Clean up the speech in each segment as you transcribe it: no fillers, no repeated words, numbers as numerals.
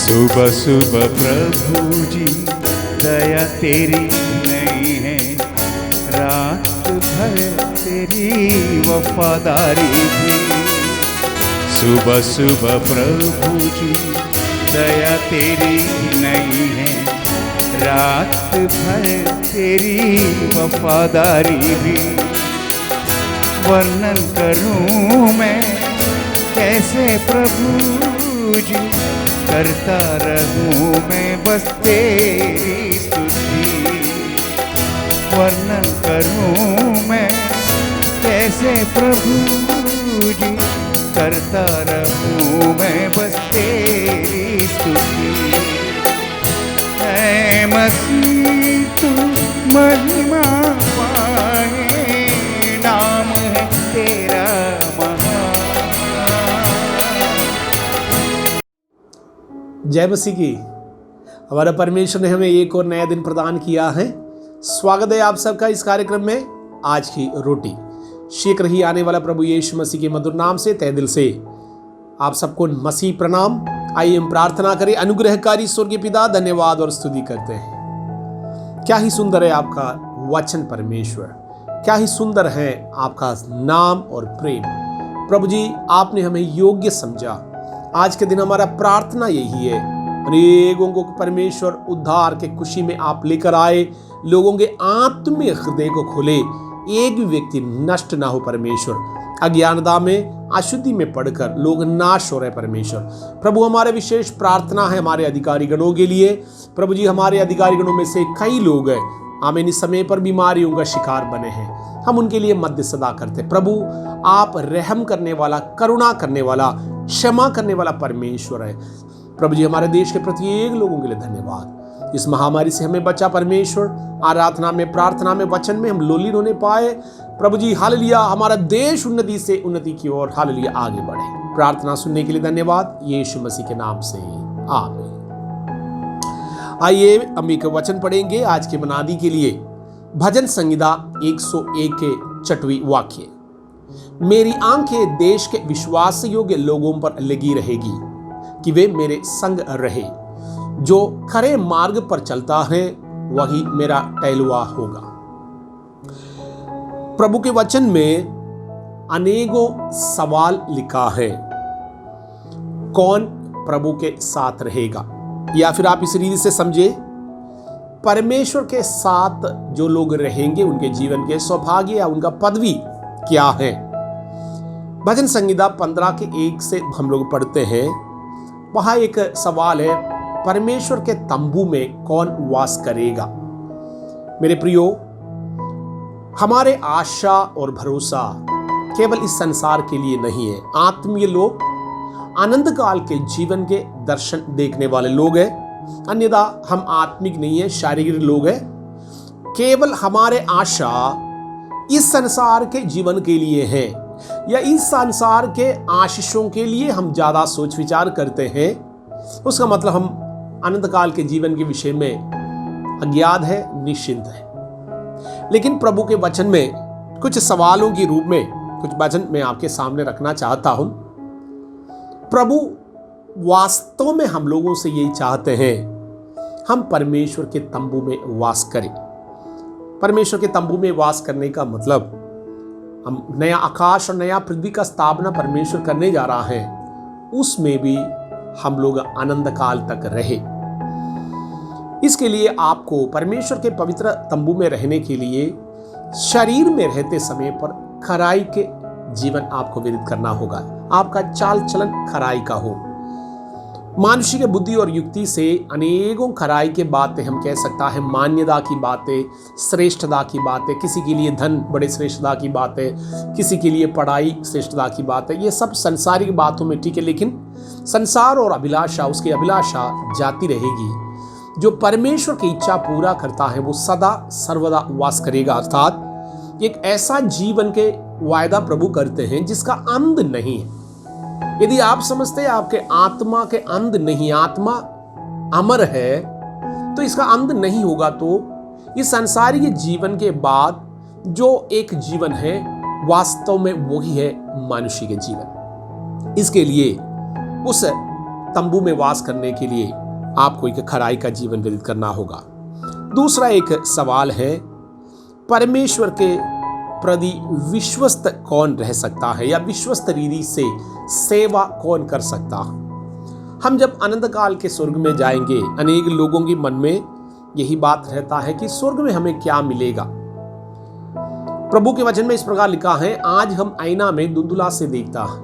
सुबह सुबह प्रभु जी दया तेरी नहीं है, रात भर तेरी वफादारी भी। सुबह सुबह प्रभु जी दया तेरी नहीं है, रात भर तेरी वफादारी भी। वर्णन करूं मैं कैसे प्रभु जी, करता रहूं मैं बस तेरी स्तुति। वर्णन करूं मैं कैसे प्रभु जी, करता रहूं मैं बस तेरी स्तुति। ऐ मसीह तू महिमा पाए, नाम है तेरा जय मसीह की। हमारा परमेश्वर ने हमें एक और नया दिन प्रदान किया है। स्वागत है आप सबका इस कार्यक्रम में। आज की रोटी शीघ्र ही आने वाला प्रभु यीशु मसीह के मधुर नाम से तहे दिल से आप सबको मसीह प्रणाम। आइए हम प्रार्थना करें। अनुग्रहकारी स्वर्गीय पिता, धन्यवाद और स्तुति करते हैं। क्या ही सुंदर है आपका वचन परमेश्वर, क्या ही सुंदर है आपका नाम और प्रेम। प्रभु जी, आपने हमें योग्य समझा। आज के दिन हमारा प्रार्थना यही है, अनेकों को परमेश्वर उद्धार के खुशी में आप लेकर आए, लोगों के आत्मिक हृदय को खोले, एक भी व्यक्ति नष्ट ना हो परमेश्वर। अज्ञानता में, अशुद्धि में पड़कर लोग नाश हो रहे परमेश्वर। प्रभु, हमारे विशेष प्रार्थना है हमारे अधिकारी गणों के लिए। प्रभु जी, हमारे अधिकारी गणों में से कई लोग हैं आमीन इस समय पर बीमारियों का शिकार बने हैं, हम उनके लिए मध्य सदा करते। प्रभु, आप रहम करने वाला, करुणा करने वाला, क्षमा करने वाला परमेश्वर है। प्रभु जी, हमारे देश के प्रत्येक लोगों के लिए धन्यवाद। इस महामारी से हमें बचा परमेश्वर। आराधना में, प्रार्थना में, वचन में हम लोलीन होने पाए प्रभु जी। हालेलुया, हमारा देश उन्नति से उन्नति की ओर हालेलुया आगे बढ़े। प्रार्थना सुनने के लिए धन्यवाद, यीशु मसीह के नाम से आमीन। आइए हम एक वचन पढ़ेंगे आज के मनादी के लिए। भजन संहिता 101 के 6वां वाक्य। मेरी आंखें देश के विश्वास योग्य लोगों पर लगी रहेगी कि वे मेरे संग रहे। जो खरे मार्ग पर चलता है वही मेरा टहलुआ होगा। प्रभु के वचन में अनेकों सवाल लिखा है। कौन प्रभु के साथ रहेगा, या फिर आप इस रीति से समझे, परमेश्वर के साथ जो लोग रहेंगे उनके जीवन के सौभाग्य या उनका पदवी क्या है। भजन संहिता 15 के 1 से हम लोग पढ़ते हैं। वहां एक सवाल है, परमेश्वर के तंबू में कौन वास करेगा। मेरे प्रियो, हमारे आशा और भरोसा केवल इस संसार के लिए नहीं है। आत्मीय लोग आनंद काल के जीवन के दर्शन देखने वाले लोग हैं, अन्यथा हम आत्मिक नहीं है, शारीरिक लोग हैं। केवल हमारे आशा इस संसार के जीवन के लिए है, या इस संसार के आशीषों के लिए हम ज्यादा सोच विचार करते हैं। उसका मतलब हम अनंत काल के जीवन के विषय में अज्ञात है, निश्चिंत है। लेकिन प्रभु के वचन में कुछ सवालों के रूप में कुछ वचन मैं आपके सामने रखना चाहता हूं। प्रभु वास्तव में हम लोगों से यही चाहते हैं, हम परमेश्वर के तंबू में वास करें। परमेश्वर के तंबू में वास करने का मतलब हम नया आकाश और नया पृथ्वी का स्थापना परमेश्वर करने जा रहा है, उसमें भी हम लोग आनंद काल तक रहे। इसके लिए आपको परमेश्वर के पवित्र तंबू में रहने के लिए शरीर में रहते समय पर खराई के जीवन आपको व्यतीत करना होगा। आपका चाल चलन खराई का हो। मानुषिक बुद्धि और युक्ति से अनेकों खराई के बातें हम कह सकता है, मान्यता की बातें, श्रेष्ठता की बातें, किसी के लिए धन बड़े श्रेष्ठता की बातें, किसी के लिए पढ़ाई श्रेष्ठता की बातें, ये सब संसारिक बातों में ठीक है। लेकिन संसार और अभिलाषा, उसकी अभिलाषा जाती रहेगी। जो परमेश्वर की इच्छा पूरा करता है वो सदा सर्वदा वास करेगा। अर्थात एक ऐसा जीवन के वायदा प्रभु करते हैं जिसका अंत नहीं है। यदि आप समझते हैं आपके आत्मा के अंत नहीं, आत्मा अमर है, तो इसका अंत नहीं होगा, तो इस संसारिक जीवन के बाद जो एक जीवन है वास्तव में वही है मनुष्य के जीवन। इसके लिए उस तंबू में वास करने के लिए आपको एक खराई का जीवन व्यतीत करना होगा। दूसरा एक सवाल है, परमेश्वर के प्रति विश्वस्त कौन रह सकता है या विश्वस्त रीति से सेवा कौन कर सकता है। हम जब अनंत काल के स्वर्ग में जाएंगे, अनेक लोगों के मन में यही बात रहता है कि स्वर्ग में हमें क्या मिलेगा। प्रभु के वचन में इस प्रकार लिखा है, आज हम आईना में धुंधला से देखता है,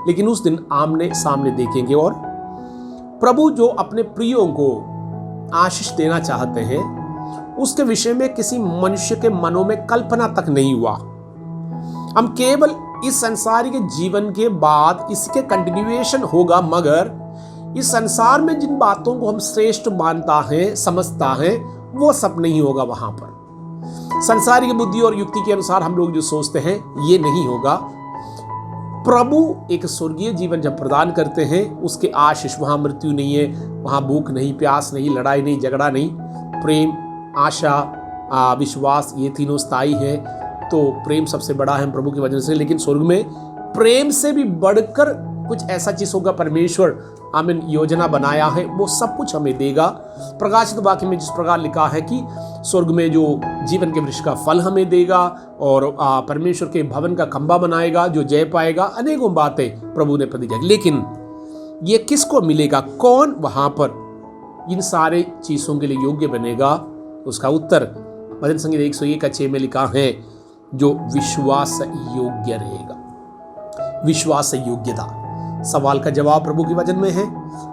लेकिन उस दिन आमने सामने देखेंगे। और प्रभु जो अपने प्रियों को आशीष देना चाहते हैं, उसके विषय में किसी मनुष्य के मनों में कल्पना तक नहीं हुआ। हम केवल इस संसारिक जीवन के बाद इसके कंटिन्यूएशन होगा, मगर इस संसार में जिन बातों को हम श्रेष्ठ मानता है, समझता है, वो सब नहीं होगा। वहां पर संसारिक बुद्धि और युक्ति के अनुसार हम लोग जो सोचते हैं, ये नहीं होगा। प्रभु एक स्वर्गीय जीवन जब प्रदान करते हैं, उसके आशीष, वहां मृत्यु नहीं है, वहां भूख नहीं, प्यास नहीं, लड़ाई नहीं, झगड़ा नहीं, प्रेम, आशा, विश्वास, ये तीनों स्थायी है। तो प्रेम सबसे बड़ा है प्रभु की वजह से। लेकिन स्वर्ग में प्रेम से भी बढ़कर कुछ ऐसा चीज होगा, परमेश्वर आमीन योजना बनाया है, वो सब कुछ हमें देगा। प्रकाशित वाक्य में जिस प्रकार लिखा है कि स्वर्ग में जो जीवन के वृक्ष का फल हमें देगा और परमेश्वर के भवन का खंभा बनाएगा, जो जय पाएगा, अनेकों बातें प्रभु ने प्रतिज्ञा की। लेकिन ये किसको मिलेगा, कौन वहां पर इन सारे चीजों के लिए योग्य बनेगा? उसका उत्तर भजन संगीत 101:6 में लिखा है, जो विश्वास योग्य रहेगा। विश्वास योग्यता, सवाल का जवाब प्रभु के वचन में है।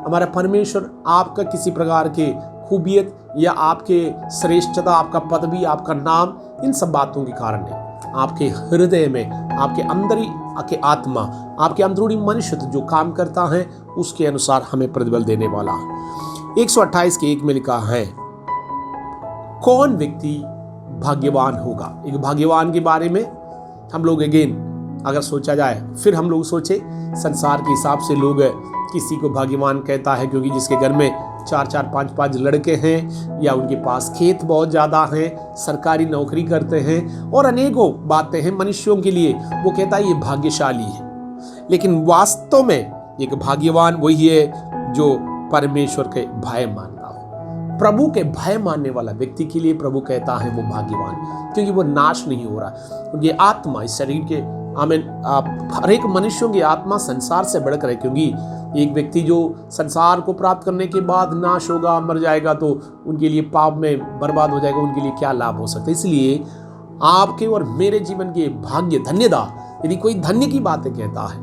हमारा परमेश्वर आपका किसी प्रकार के खूबियत या आपके श्रेष्ठता, आपका पदवी, आपका नाम, इन सब बातों के कारण नहीं, आपके हृदय में, आपके अंदर के आत्मा, आपके अंदरूनी मनुष्य जो काम करता है, उसके अनुसार हमें प्रतिफल देने वाला है। 128:1 में लिखा है, कौन व्यक्ति भाग्यवान होगा। एक भाग्यवान के बारे में हम लोग अगेन अगर सोचा जाए, फिर हम लोग सोचे संसार के हिसाब से लोग किसी को भाग्यवान कहता है क्योंकि जिसके घर में 4-4, 5-5 लड़के हैं, या उनके पास खेत बहुत ज़्यादा हैं, सरकारी नौकरी करते हैं, और अनेकों बातें हैं मनुष्यों के लिए, वो कहता है ये भाग्यशाली है। लेकिन वास्तव में एक भाग्यवान वही है जो परमेश्वर के भय मानता हो। प्रभु के भय मानने वाला व्यक्ति के लिए प्रभु कहता है वो भाग्यवान, क्योंकि वो नाश नहीं हो रहा। उनकी आत्मा, इस शरीर के आमीन, हर एक मनुष्यों की आत्मा संसार से बढ़कर है, क्योंकि एक व्यक्ति जो संसार को प्राप्त करने के बाद नाश होगा, मर जाएगा, तो उनके लिए पाप में बर्बाद हो जाएगा, उनके लिए क्या लाभ हो सकता है। इसलिए आपके और मेरे जीवन के भाग्य, धन्यता, यदि कोई धन्य की बातें कहता है,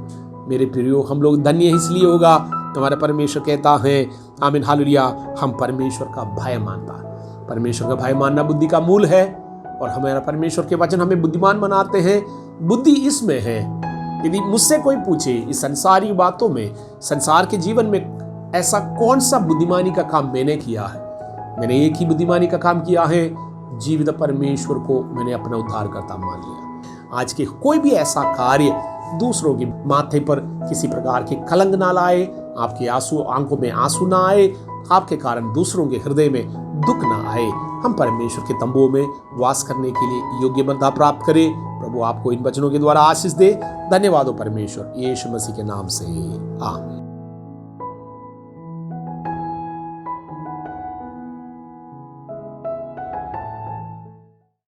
मेरे प्रियो, हम लोग धन्य इसलिए होगा, हमारा परमेश्वर कहता है आमीन हालेलुया, हम परमेश्वर का भय मानता है। परमेश्वर का भय मानना बुद्धि का मूल है, और हमारा परमेश्वर के वचन हमें बुद्धिमान बनाते हैं। बुद्धि इसमें है, यदि मुझसे कोई पूछे इस संसारी बातों में, संसार के जीवन में ऐसा कौन सा बुद्धिमानी का काम मैंने किया है, मैंने एक ही बुद्धिमानी का काम किया है, जीवित परमेश्वर को मैंने अपना उद्धारकर्ता मान लिया। आज के कोई भी ऐसा कार्य दूसरों के माथे पर किसी प्रकार की कलंक ना लाए, आपके आंसू, आंखों में आंसू ना आए, आपके कारण दूसरों के हृदय में दुख ना आए। हम परमेश्वर के तंबुओं में वास करने के लिए योग्य बनता प्राप्त करें। प्रभु आपको इन वचनों के द्वारा आशीष दे। धन्यवाद हो परमेश्वर, यीशु मसीह के नाम से, आमीन।